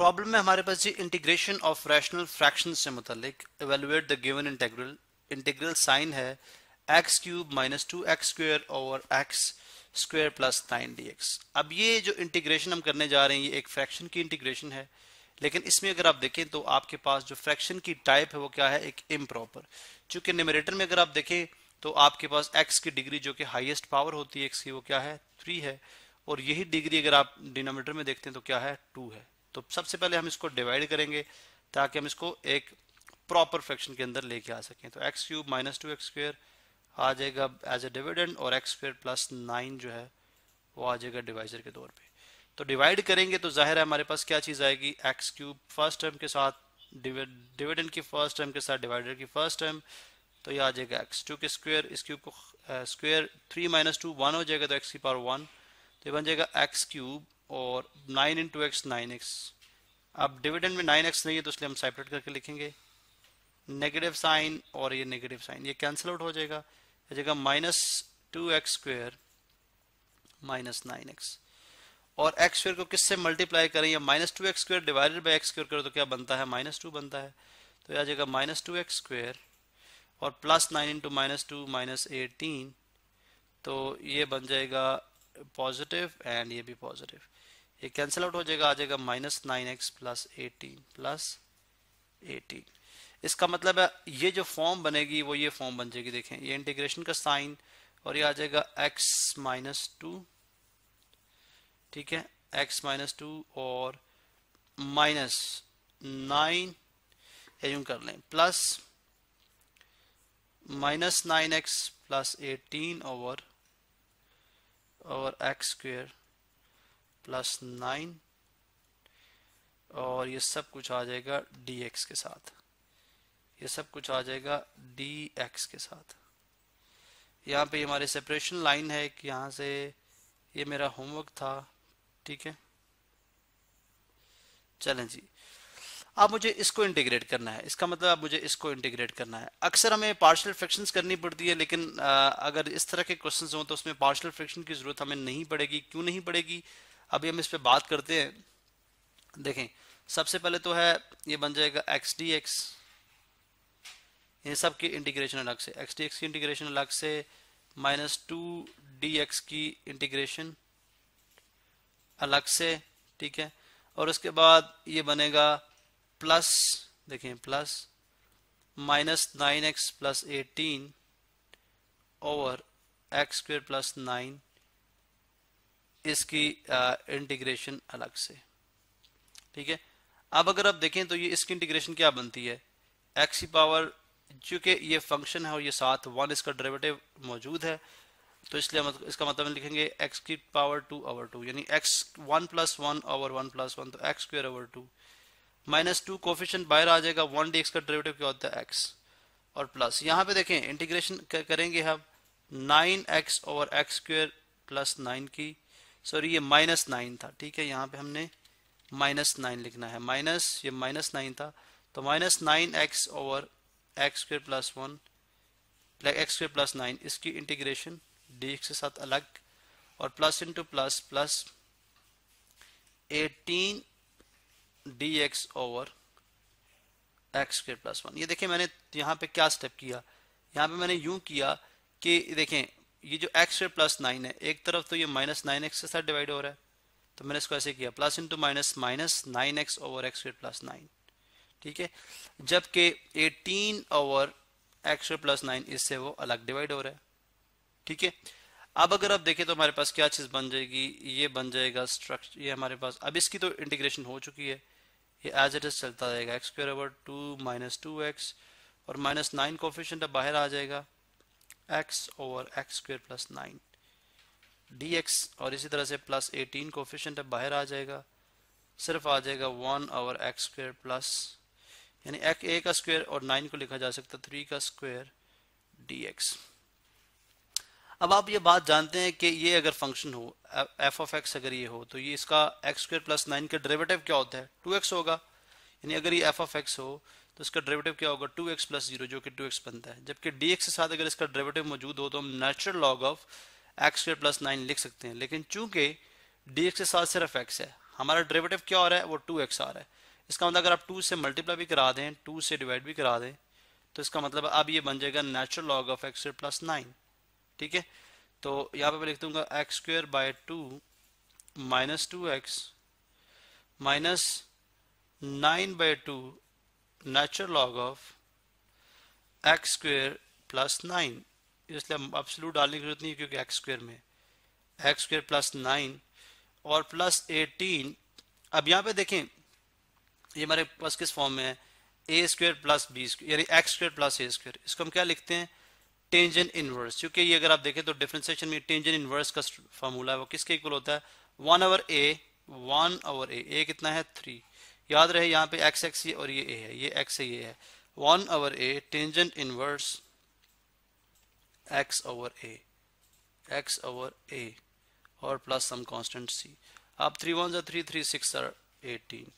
Problem में हमारे पास जी इंटीग्रेशन ऑफ रैशनल फ्रैक्शन से मुतालिक evaluate the given integral. Integral sign है x cube minus two x square over x square plus 9 dx। अब ये जो इंटीग्रेशन हम करने जा रहे हैं ये एक फ्रैक्शन की इंटीग्रेशन है, लेकिन इसमें अगर आप देखें तो आपके पास जो फ्रैक्शन की टाइप है वो क्या है, एक इम्प्रॉपर। चूंकि न्यूमरेटर में अगर आप देखें तो आपके पास x की डिग्री जो कि हाईएस्ट पावर होती है x की वो क्या है 3 है, और यही डिग्री अगर आप डिनोमिनेटर में देखते हैं तो क्या है 2 है। तो सबसे पहले हम इसको डिवाइड करेंगे ताकि हम इसको एक प्रॉपर फ्रैक्शन के अंदर लेके आ सकें। तो x cube minus two x square आ जाएगा एज ए डिविडेंड, और एक्स स्क्वेयर प्लस 9 जो है वो आ जाएगा डिवाइजर के तौर पे। तो डिवाइड करेंगे तो जाहिर है हमारे पास क्या चीज़ आएगी, एक्स क्यूब फर्स्ट टर्म के साथ डिविडेंड की फर्स्ट टर्म के साथ डिवाइडर की फर्स्ट टर्म, तो ये आ जाएगा एक्स टू के स्क्वेयर, इस क्यूब को स्क्वेयर 3 माइनस टू 1 हो जाएगा तो एक्स की पावर 1, तो ये बन जाएगा एक्स क्यूब और 9 इंटू एक्स 9x। अब डिविडेंड में 9x नहीं है तो इसलिए हम सेपरेट करके लिखेंगे, नेगेटिव साइन और ये नेगेटिव साइन ये कैंसिल आउट हो जाएगा, हो जाएगा minus 2x square minus 9x। और एक्स स्क्वेयर को किससे मल्टीप्लाई करें, या minus 2x square divided by x square करो तो क्या बनता है माइनस 2 बनता है, तो यह आ जाएगा माइनस 2x स्क्वेयर और प्लस 9 इंटू माइनस 2 माइनस 18, तो ये बन जाएगा पॉजिटिव एंड ये भी पॉजिटिव, ये कैंसिल आउट हो जाएगा, आ जाएगा माइनस 9x प्लस 18। इसका मतलब है ये जो फॉर्म बनेगी वो ये फॉर्म बन जाएगी, देखें ये इंटीग्रेशन का साइन और ये आ जाएगा x माइनस 2, ठीक है x माइनस 2 और माइनस 9 यूं कर लें plus minus 9x plus 18 over x square plus 9, और ये सब कुछ आ जाएगा dx के साथ, ये सब कुछ आ जाएगा dx के साथ। यहाँ पे हमारी सेपरेशन लाइन है कि यहाँ से ये मेरा होमवर्क था, ठीक है। चलें जी, अब मुझे इसको इंटीग्रेट करना है, इसका मतलब अब मुझे इसको इंटीग्रेट करना है। अक्सर हमें पार्शियल फ्रैक्शंस करनी पड़ती है, लेकिन अगर इस तरह के क्वेश्चंस हों तो उसमें पार्शियल फ्रैक्शन की जरूरत हमें नहीं पड़ेगी। क्यों नहीं पड़ेगी, अभी हम इस पे बात करते हैं। देखें सबसे पहले तो है ये बन जाएगा एक्स डी एक्स, इन सब की इंटीग्रेशन अलग से, एक्स डी एक्स की इंटीग्रेशन अलग से, माइनस 2 dx की इंटीग्रेशन अलग से, ठीक है। और उसके बाद ये बनेगा प्लस, देखें plus minus 9x plus 18 over x square plus 9, इसकी इंटीग्रेशन अलग से, ठीक है। अब अगर आप देखें तो ये इसकी इंटीग्रेशन क्या बनती है, x की पावर, चूंकि ये फंक्शन है और ये साथ 1 इसका डेरिवेटिव मौजूद है तो इसलिए इसका मतलब हम लिखेंगे x की पावर 2 ओवर 2, यानी x 1 प्लस 1 ओवर 1 प्लस 1, तो x square over 2 minus 2 coefficient बाहर आ जाएगा, 1 dx का डेरिवेटिव क्या होता है x, और प्लस यहाँ पे देखें इंटीग्रेशन करेंगे हम 9x over x square plus 9 की, सॉरी ये माइनस 9 था, ठीक है, यहाँ पे हमने माइनस 9 लिखना है, माइनस ये माइनस 9 था, तो minus 9x over x square plus 1 x square plus 9, इसकी इंटीग्रेशन dx के साथ अलग, और plus into plus plus 18 dx over x square plus 1। ये देखें मैंने यहाँ पे क्या स्टेप किया, यहाँ पे मैंने यूं किया कि देखें ये जो एक्स स्क्वेयर प्लस 9 है, एक तरफ तो ये माइनस 9x के साथ डिवाइड हो रहा है, तो मैंने इसको ऐसे किया plus into minus minus 9x over x square plus 9, ठीक है, जबकि 18 ओवर एक्स स्क्वेयर प्लस 9 इससे वो अलग डिवाइड हो रहा है, ठीक है। अब अगर आप देखें तो हमारे पास क्या चीज बन जाएगी, ये बन जाएगा स्ट्रक्चर, ये हमारे पास अब इसकी तो इंटीग्रेशन हो चुकी है, ये एज इट इज चलता रहेगा, x square over 2 minus 2x और माइनस 9 कोफिशिएंट अब बाहर आ जाएगा, x over x square plus 9 dx, और इसी तरह से प्लस 18 कोफिशिएंट अब बाहर आ जाएगा, सिर्फ आ जाएगा 1 ओवर एक्स स्क्वेयर प्लस, यानी a का स्क्वायर और 9 को लिखा जा सकता 3 का स्क्वायर dx। अब आप ये बात जानते हैं कि ये अगर फंक्शन हो f ऑफ x, अगर ये हो तो ये इसका एक्स स्क्वायर प्लस 9 का डेरिवेटिव क्या होता है 2x होगा, यानी अगर ये f ऑफ x हो तो इसका डेरिवेटिव क्या होगा 2x प्लस 0 जो कि 2x बनता है, जबकि dx के साथ अगर इसका डेरिवेटिव मौजूद हो तो हम natural log of x square plus 9 लिख सकते हैं, लेकिन चूंकि dx के साथ सिर्फ x है, हमारा डेरिवेटिव क्या हो रहा है, वो 2x आ रहा है। इसका मतलब अगर आप 2 से मल्टीप्लाई भी करा दें, 2 से डिवाइड भी करा दें, तो इसका मतलब अब ये बन जाएगा natural log of x square plus 9। ठीक है, तो यहाँ पे मैं लिख दूंगा x square by 2 minus 2x minus 9/2 natural log of x square plus 9। इसलिए एब्सोल्यूट डालने की जरूरत नहीं है क्योंकि एक्स स्क्वायर में एक्स स्क्वायर प्लस 9 और प्लस 18। अब यहाँ पे देखें ये हमारे पास किस फॉर्म में है, ए स्क्वायर प्लस बी स्क्वायर यानी एक्स स्क्वायर प्लस ए स्क्वायर। इसको हम क्या लिखते हैं, टेंजेंट इनवर्स। क्योंकि ये अगर आप देखें तो डिफरेंशिएशन में टेंजेंट इनवर्स का फार्मूला है, वो किसके इक्वल होता है, 1/a कितना है 3। याद रहे यहाँ पे एक्स एक्स और ये ए है, ये एक्स है ये है, 1/a tangent inverse x over a और प्लस सम कांस्टेंट सी। अब 3 1 3 3 6 18।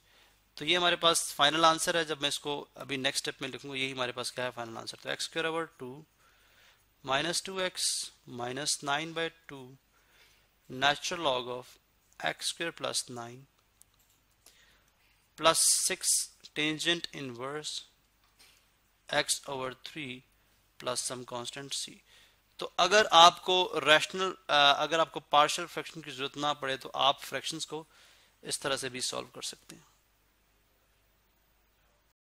तो ये हमारे पास फाइनल आंसर है। जब मैं इसको अभी नेक्स्ट स्टेप में लिखूंगा, यही हमारे पास क्या है फाइनल आंसर। तो x square over 2 minus 2x minus 9/2 natural log of x square plus 9 plus 6 tangent inverse x over 3 plus some constant c। तो अगर आपको अगर आपको पार्शियल फ्रैक्शन की जरूरत ना पड़े तो आप फ्रैक्शंस को इस तरह से भी सॉल्व कर सकते हैं।